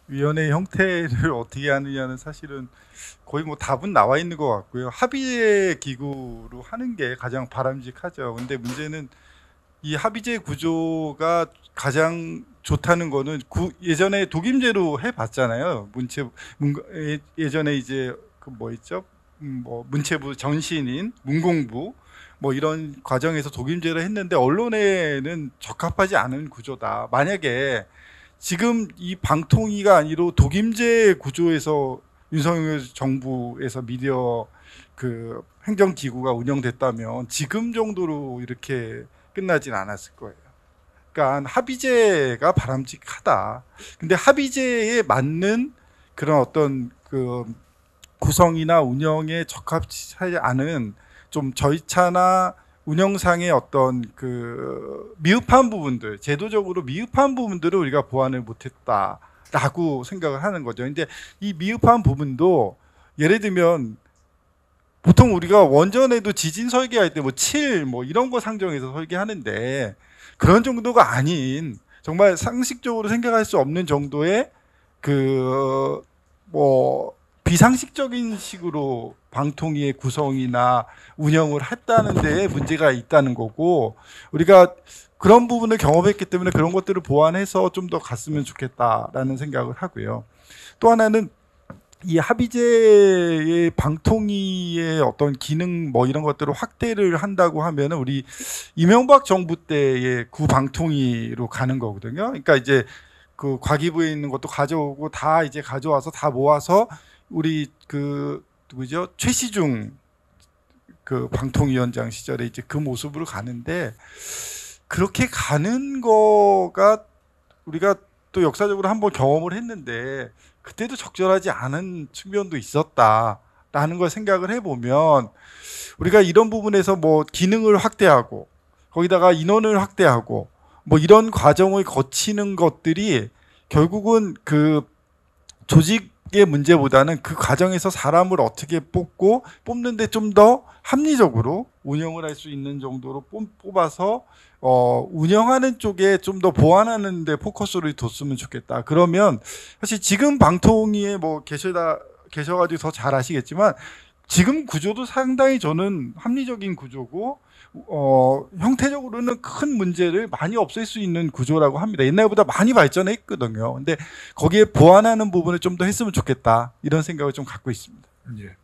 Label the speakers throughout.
Speaker 1: 위원회 형태를 어떻게 하느냐는 사실은 거의 뭐 답은 나와 있는 것 같고요. 합의제 기구로 하는 게 가장 바람직하죠. 근데 문제는 이 합의제 구조가 가장 좋다는 거는 예전에 독임제로 해봤잖아요. 예전에 이제 그 뭐 있죠? 뭐 문체부 전신인 문공부 뭐 이런 과정에서 독임제를 했는데 언론에는 적합하지 않은 구조다. 만약에 지금 이 방통위가 아니로 독임제 구조에서 윤석열 정부에서 미디어 그 행정기구가 운영됐다면 지금 정도로 이렇게 끝나진 않았을 거예요. 그러니까 합의제가 바람직하다. 근데 합의제에 맞는 그런 어떤 그 구성이나 운영에 적합하지 않은 좀 절차나 운영상의 어떤 그 미흡한 부분들, 제도적으로 미흡한 부분들을 우리가 보완을 못했다라고 생각을 하는 거죠. 근데 이 미흡한 부분도 예를 들면 보통 우리가 원전에도 지진 설계할 때 뭐 칠 뭐 이런 거 상정해서 설계하는데 그런 정도가 아닌 정말 상식적으로 생각할 수 없는 정도의 그 뭐 비상식적인 식으로 방통위의 구성이나 운영을 했다는 데에 문제가 있다는 거고 우리가 그런 부분을 경험했기 때문에 그런 것들을 보완해서 좀 더 갔으면 좋겠다라는 생각을 하고요. 또 하나는 이 합의제의 방통위의 어떤 기능 뭐 이런 것들을 확대를 한다고 하면은 우리 이명박 정부 때의 구방통위로 가는 거거든요. 그러니까 이제 그 과기부에 있는 것도 가져오고 다 이제 가져와서 다 모아서 우리 그 누구죠? 최시중 그 방통위원장 시절에 이제 그 모습으로 가는데 그렇게 가는 거가 우리가 또 역사적으로 한번 경험을 했는데 그때도 적절하지 않은 측면도 있었다라는 걸 생각을 해보면 우리가 이런 부분에서 뭐 기능을 확대하고 거기다가 인원을 확대하고 뭐 이런 과정을 거치는 것들이 결국은 그 조직의 문제보다는 그 과정에서 사람을 어떻게 뽑는데 좀 더 합리적으로 운영을 할 수 있는 정도로 뽑아서 운영하는 쪽에 좀 더 보완하는 데 포커스를 뒀으면 좋겠다. 그러면 사실 지금 방통위에 뭐 계셔가지고 더 잘 아시겠지만 지금 구조도 상당히 저는 합리적인 구조고 형태적으로는 큰 문제를 많이 없앨 수 있는 구조라고 합니다. 옛날보다 많이 발전했거든요. 근데 거기에 보완하는 부분을 좀 더 했으면 좋겠다. 이런 생각을 좀 갖고 있습니다.
Speaker 2: 예.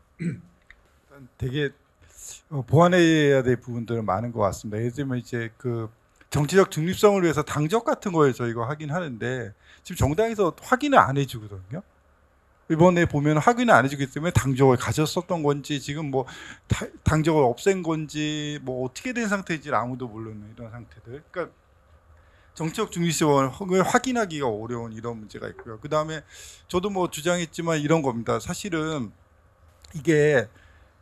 Speaker 1: 되게 보완해야 될 부분들은 많은 것 같습니다. 예를 들면 이제 그 정치적 중립성을 위해서 당적 같은 거에 저희가 하긴 하는데 지금 정당에서 확인을 안 해주거든요. 이번에 보면 확인을 안 해주기 때문에 당적을 가졌었던 건지 지금 뭐 당적을 없앤 건지 뭐 어떻게 된 상태인지 아무도 모르는 이런 상태들. 그러니까 정치적 중립성을 확인하기가 어려운 이런 문제가 있고요. 그 다음에 저도 뭐 주장했지만 이런 겁니다. 사실은 이게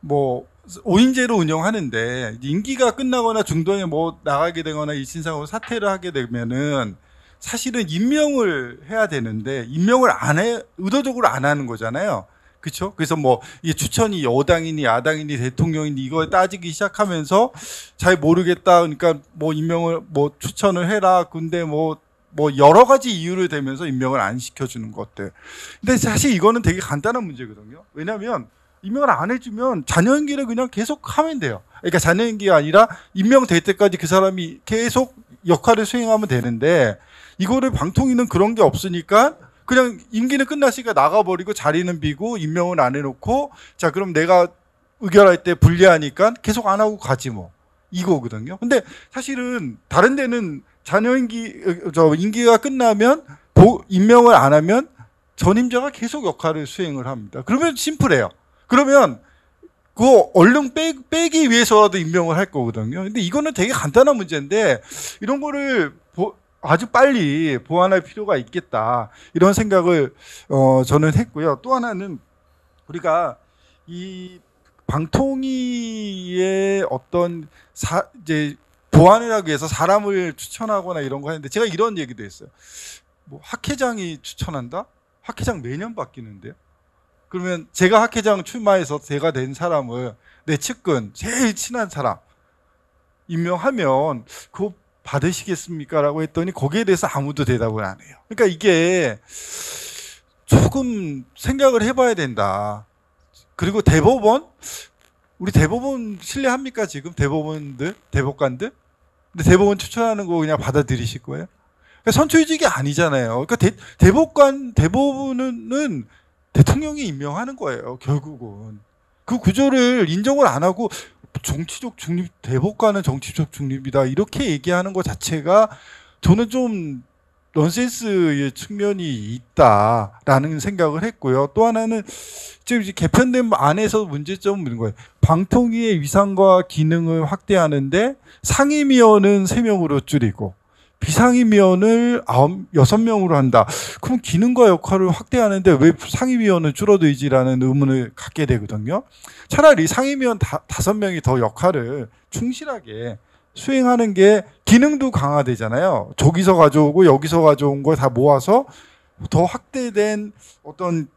Speaker 1: 뭐 5인제로 운영하는데 임기가 끝나거나 중도에 뭐 나가게 되거나 일신상으로 사퇴를 하게 되면은 사실은 임명을 해야 되는데 임명을 의도적으로 안 하는 거잖아요. 그렇죠? 그래서 뭐 이 추천이 여당이니 야당이니 대통령이니 이걸 따지기 시작하면서 잘 모르겠다. 그러니까 뭐 임명을 뭐 추천을 해라. 근데 뭐 여러 가지 이유를 대면서 임명을 안 시켜주는 것들. 근데 사실 이거는 되게 간단한 문제거든요. 왜냐하면 임명을 안 해주면 자녀임기를 그냥 계속 하면 돼요. 그러니까 자녀임기가 아니라 임명될 때까지 그 사람이 계속 역할을 수행하면 되는데 이거를 방통위는 그런 게 없으니까 그냥 임기는 끝났으니까 나가버리고 자리는 비고 임명을 안 해놓고 자 그럼 내가 의결할 때 불리하니까 계속 안 하고 가지 뭐 이거거든요. 근데 사실은 다른 데는 임기가 끝나면 임명을 안 하면 전임자가 계속 역할을 수행을 합니다. 그러면 심플해요. 그러면 그거 얼른 빼기 위해서라도 임명을 할 거거든요. 근데 이거는 되게 간단한 문제인데 이런 거를 아주 빨리 보완할 필요가 있겠다. 이런 생각을 저는 했고요. 또 하나는 우리가 이 방통위의 어떤 이제 보완을 하기 위해서 사람을 추천하거나 이런 거 하는데 제가 이런 얘기도 했어요. 뭐 학회장이 추천한다? 학회장 매년 바뀌는데요. 그러면 제가 학회장 출마해서 제가 된 사람을 내 측근 제일 친한 사람 임명하면 그거 받으시겠습니까? 라고 했더니 거기에 대해서 아무도 대답을 안 해요. 그러니까 이게 조금 생각을 해봐야 된다. 그리고 대법원, 우리 대법원 신뢰합니까 지금 대법관들? 근데 대법원 추천하는 거 그냥 받아들이실 거예요? 그러니까 선출직이 아니잖아요. 그러니까 대법원은 대통령이 임명하는 거예요. 결국은 그 구조를 인정을 안 하고 정치적 중립, 대법관은 정치적 중립이다 이렇게 얘기하는 것 자체가 저는 좀 넌센스의 측면이 있다라는 생각을 했고요. 또 하나는 지금 이제 개편된 안에서 문제점은 있는 거예요. 방통위의 위상과 기능을 확대하는데 상임위원은 3명으로 줄이고 비상임위원을 6명으로 한다. 그럼 기능과 역할을 확대하는데 왜 상임위원은 줄어들지라는 의문을 갖게 되거든요. 차라리 상임위원 5명이 더 역할을 충실하게 수행하는 게 기능도 강화되잖아요. 저기서 가져오고 여기서 가져온 걸 다 모아서 더 확대된 어떤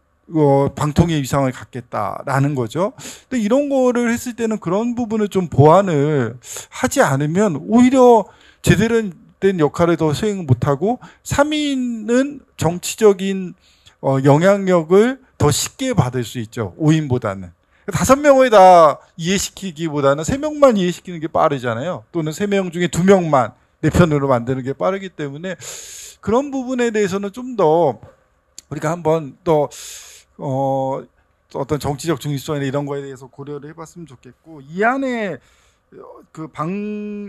Speaker 1: 방통위의 위상을 갖겠다라는 거죠. 근데 이런 거를 했을 때는 그런 부분을 좀 보완을 하지 않으면 오히려 제대로 된 역할을 더 수행 못하고 3인은 정치적인 영향력을 더 쉽게 받을 수 있죠. 5인보다는. 5명을 다 이해시키기보다는 3명만 이해시키는 게 빠르잖아요. 또는 3명 중에 2명만 내 편으로 만드는 게 빠르기 때문에 그런 부분에 대해서는 좀 더 우리가 한번 더 어떤 정치적 중립성이나 이런 거에 대해서 고려를 해봤으면 좋겠고, 이 안에 그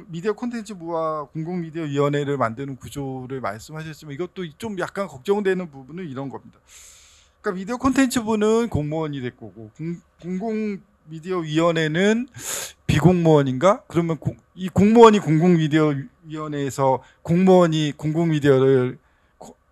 Speaker 1: 미디어 콘텐츠부와 공공미디어위원회를 만드는 구조를 말씀하셨지만 이것도 좀 약간 걱정되는 부분은 이런 겁니다. 그러니까 미디어 콘텐츠부는 공무원이 될 거고 공공미디어위원회는 비공무원인가? 그러면 이 공무원이 공공미디어위원회에서 공무원이 공공미디어를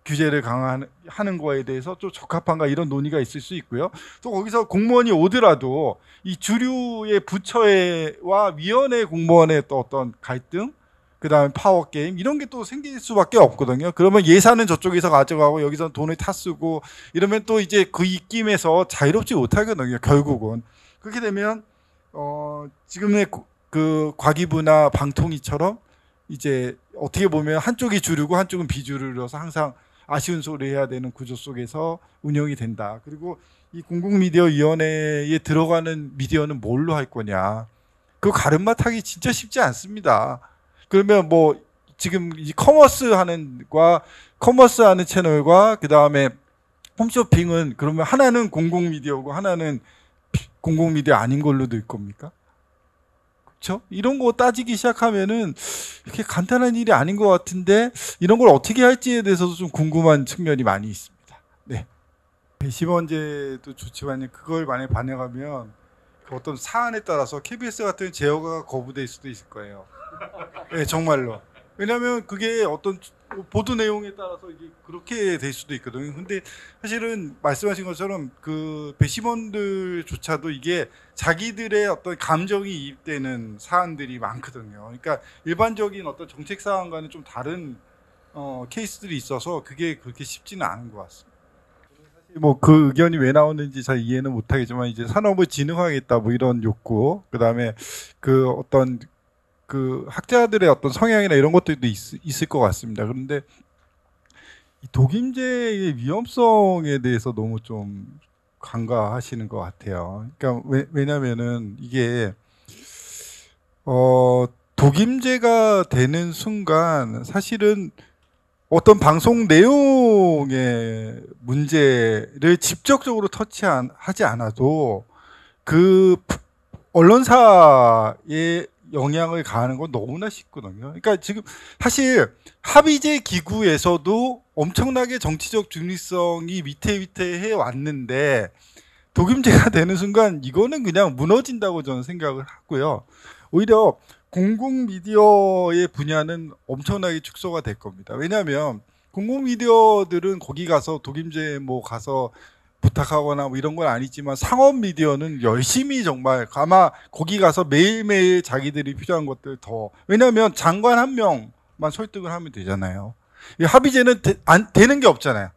Speaker 1: 규제를 강화하는 거에 대해서 좀 적합한가 이런 논의가 있을 수 있고요. 또 거기서 공무원이 오더라도 이 주류의 부처와 위원회 공무원의 또 어떤 갈등, 그다음에 파워 게임 이런 게 또 생길 수밖에 없거든요. 그러면 예산은 저쪽에서 가져가고 여기서 돈을 타 쓰고 이러면 또 이제 그 입김에서 자유롭지 못하거든요. 결국은 그렇게 되면 지금의 그 과기부나 방통위처럼 이제 어떻게 보면 한쪽이 주류고 한쪽은 비주류라서 항상 아쉬운 소리 해야 되는 구조 속에서 운영이 된다. 그리고 이 공공미디어위원회에 들어가는 미디어는 뭘로 할 거냐. 그 가름맛 하기 진짜 쉽지 않습니다. 그러면 뭐 지금 이 커머스 하는 채널과 그 다음에 홈쇼핑은 그러면 하나는 공공미디어고 하나는 공공미디어 아닌 걸로 될 겁니까? 그렇죠? 이런 거 따지기 시작하면은 이렇게 간단한 일이 아닌 것 같은데 이런 걸 어떻게 할지에 대해서도 좀 궁금한 측면이 많이 있습니다. 네. 배심원제도 좋지만 그걸 만약에 반영하면 그 어떤 사안에 따라서 KBS 같은 제어가 거부될 수도 있을 거예요. 네, 정말로. 왜냐하면 그게 어떤 보도 내용에 따라서 이게 그렇게 될 수도 있거든요. 근데 사실은 말씀하신 것처럼 그 배심원들조차도 이게 자기들의 어떤 감정이 이입되는 사안들이 많거든요. 그러니까 일반적인 어떤 정책 사안과는 좀 다른 케이스들이 있어서 그게 그렇게 쉽지는 않은 것 같습니다. 뭐 그 의견이 왜 나오는지 잘 이해는 못하겠지만 이제 산업을 진흥화하겠다 뭐 이런 욕구, 그다음에 그 어떤 그 학자들의 어떤 성향이나 이런 것들도 있을 것 같습니다. 그런데 이 독임제의 위험성에 대해서 너무 좀 간과하시는 것 같아요. 그러니까 왜냐면은 이게 독임제가 되는 순간 사실은 어떤 방송 내용의 문제를 직접적으로 터치하지 않아도 그 언론사의 영향을 가하는 건 너무나 쉽거든요. 그러니까 지금 사실 합의제 기구에서도 엄청나게 정치적 중립성이 위태위태해 왔는데 독임제가 되는 순간 이거는 그냥 무너진다고 저는 생각을 하고요. 오히려 공공미디어의 분야는 엄청나게 축소가 될 겁니다. 왜냐하면 공공미디어들은 거기 가서 독임제 뭐 가서 부탁하거나 뭐 이런 건 아니지만 상업 미디어는 열심히 정말 아마 거기 가서 매일매일 자기들이 필요한 것들 더, 왜냐하면 장관 한 명만 설득을 하면 되잖아요. 이 합의제는 되는 게 없잖아요.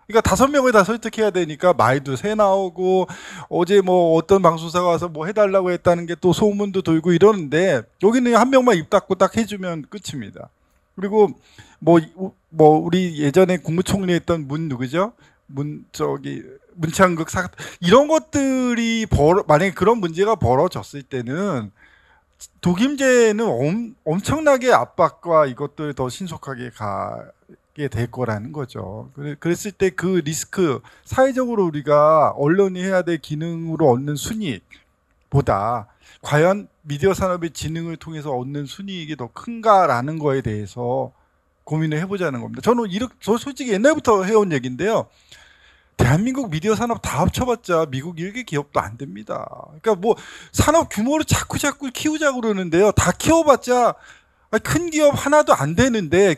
Speaker 1: 그러니까 5명을 다 설득해야 되니까 말도 새 나오고 어제 뭐 어떤 방송사가 와서 뭐 해달라고 했다는 게 또 소문도 돌고 이러는데 여기는 한 명만 입 닫고 딱 해주면 끝입니다. 그리고 뭐 우리 예전에 국무총리 했던 누구죠? 문창극 사건 이런 것들이 만약에 그런 문제가 벌어졌을 때는 독임제는 엄청나게 압박과 이것들 더 신속하게 가게 될 거라는 거죠. 그랬을 때 그 리스크, 사회적으로 우리가 언론이 해야 될 기능으로 얻는 순이익보다 과연 미디어 산업의 진흥을 통해서 얻는 순이익이 더 큰가라는 거에 대해서 고민을 해보자는 겁니다. 저 솔직히 옛날부터 해온 얘기인데요. 대한민국 미디어 산업 다 합쳐봤자 미국 일개 기업도 안 됩니다. 그러니까 뭐 산업 규모를 자꾸 키우자고 그러는데요. 다 키워봤자 큰 기업 하나도 안 되는데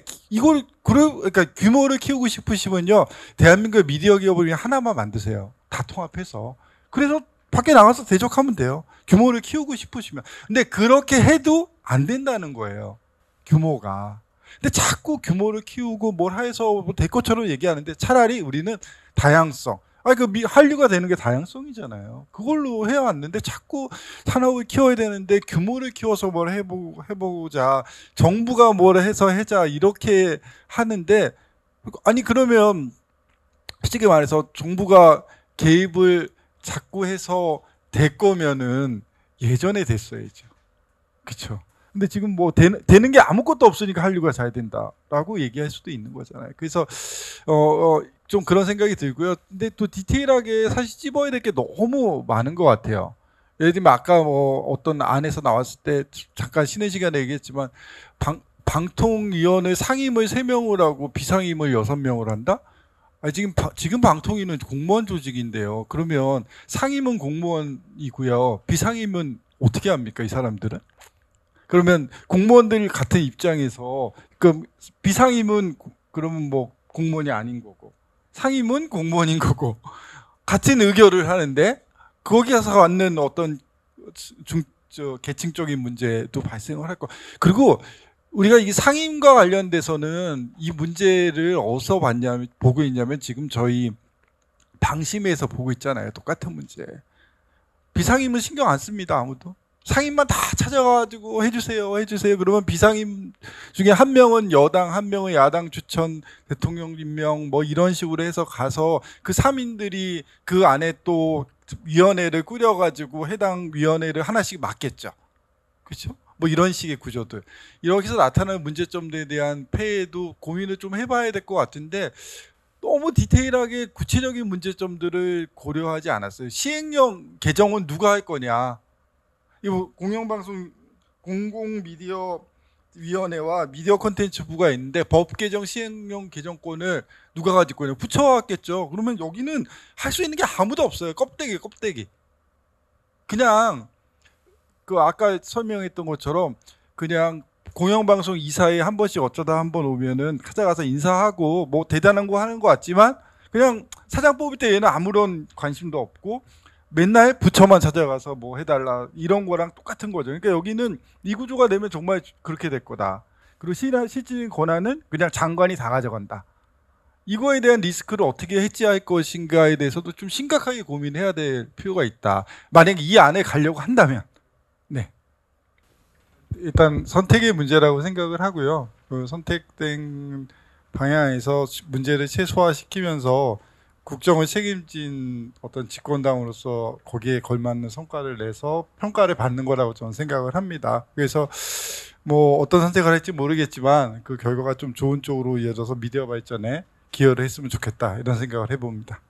Speaker 1: 그러니까 규모를 키우고 싶으시면요. 대한민국의 미디어 기업을 그냥 하나만 만드세요. 다 통합해서. 그래서 밖에 나가서 대적하면 돼요. 규모를 키우고 싶으시면. 근데 그렇게 해도 안 된다는 거예요. 규모가. 근데 자꾸 규모를 키우고 뭘 해서 될 것처럼 얘기하는데 차라리 우리는 다양성. 한류가 되는 게 다양성이잖아요. 그걸로 해왔는데 자꾸 산업을 키워야 되는데 규모를 키워서 뭘 해보자. 정부가 뭘 해서 해자. 이렇게 하는데 그러면 솔직히 말해서 정부가 개입을 자꾸 해서 될 거면은 예전에 됐어야죠. 그렇죠. 근데 지금 뭐 되는 게 아무것도 없으니까 한류가 잘 된다라고 얘기할 수도 있는 거잖아요. 그래서 좀 그런 생각이 들고요. 근데 또 디테일하게 사실 찝어야 될 게 너무 많은 것 같아요. 예를 들면 아까 뭐 어떤 안에서 나왔을 때 잠깐 쉬는 시간에 얘기했지만 방통위원회 상임을 3명을 하고 비상임을 6명을 한다? 지금 방통위는 공무원 조직인데요. 그러면 상임은 공무원이고요. 비상임은 어떻게 합니까, 이 사람들은? 그러면 공무원들 같은 입장에서 비상임은 그러면 뭐 공무원이 아닌 거고 상임은 공무원인 거고 같은 의결을 하는데 거기에서 갖는 어떤 계층적인 문제도 발생을 할 거. 그리고 우리가 이 상임과 관련돼서는 이 문제를 어디서 보고 있냐면 지금 저희 방심에서 보고 있잖아요. 똑같은 문제. 비상임은 신경 안 씁니다. 아무도. 상임만 다 찾아가지고 해주세요. 그러면 비상임 중에 한 명은 여당, 한 명은 야당 추천, 대통령 임명 뭐 이런 식으로 해서 가서 그 3인들이 그 안에 또 위원회를 꾸려가지고 해당 위원회를 하나씩 맡겠죠. 그렇죠? 뭐 이런 식의 구조들. 이렇게 해서 나타나는 문제점들에 대한 폐해도 고민을 좀 해봐야 될 것 같은데 너무 디테일하게 구체적인 문제점들을 고려하지 않았어요. 시행령 개정은 누가 할 거냐. 이 공영방송 공공미디어위원회와 미디어 콘텐츠부가 있는데 법 개정 시행령 개정권을 누가 가지고 있냐? 붙여왔겠죠. 그러면 여기는 할 수 있는 게 아무도 없어요. 껍데기. 그냥 아까 설명했던 것처럼 그냥 공영방송 이사에 한 번씩 어쩌다 한 번 오면은 찾아가서 인사하고 뭐 대단한 거 하는 것 같지만 그냥 사장 뽑을 때 얘는 아무런 관심도 없고 맨날 부처만 찾아가서 뭐 해달라 이런 거랑 똑같은 거죠. 그러니까 여기는 이 구조가 되면 정말 그렇게 될 거다. 그리고 실질적인 권한은 그냥 장관이 다 가져간다. 이거에 대한 리스크를 어떻게 해지할 것인가에 대해서도 좀 심각하게 고민해야 될 필요가 있다. 만약에 이 안에 가려고 한다면. 네. 일단 선택의 문제라고 생각을 하고요. 그 선택된 방향에서 문제를 최소화시키면서 국정을 책임진 어떤 집권당으로서 거기에 걸맞는 성과를 내서 평가를 받는 거라고 저는 생각을 합니다. 그래서 뭐 어떤 선택을 할지 모르겠지만 그 결과가 좀 좋은 쪽으로 이어져서 미디어 발전에 기여를 했으면 좋겠다 이런 생각을 해봅니다.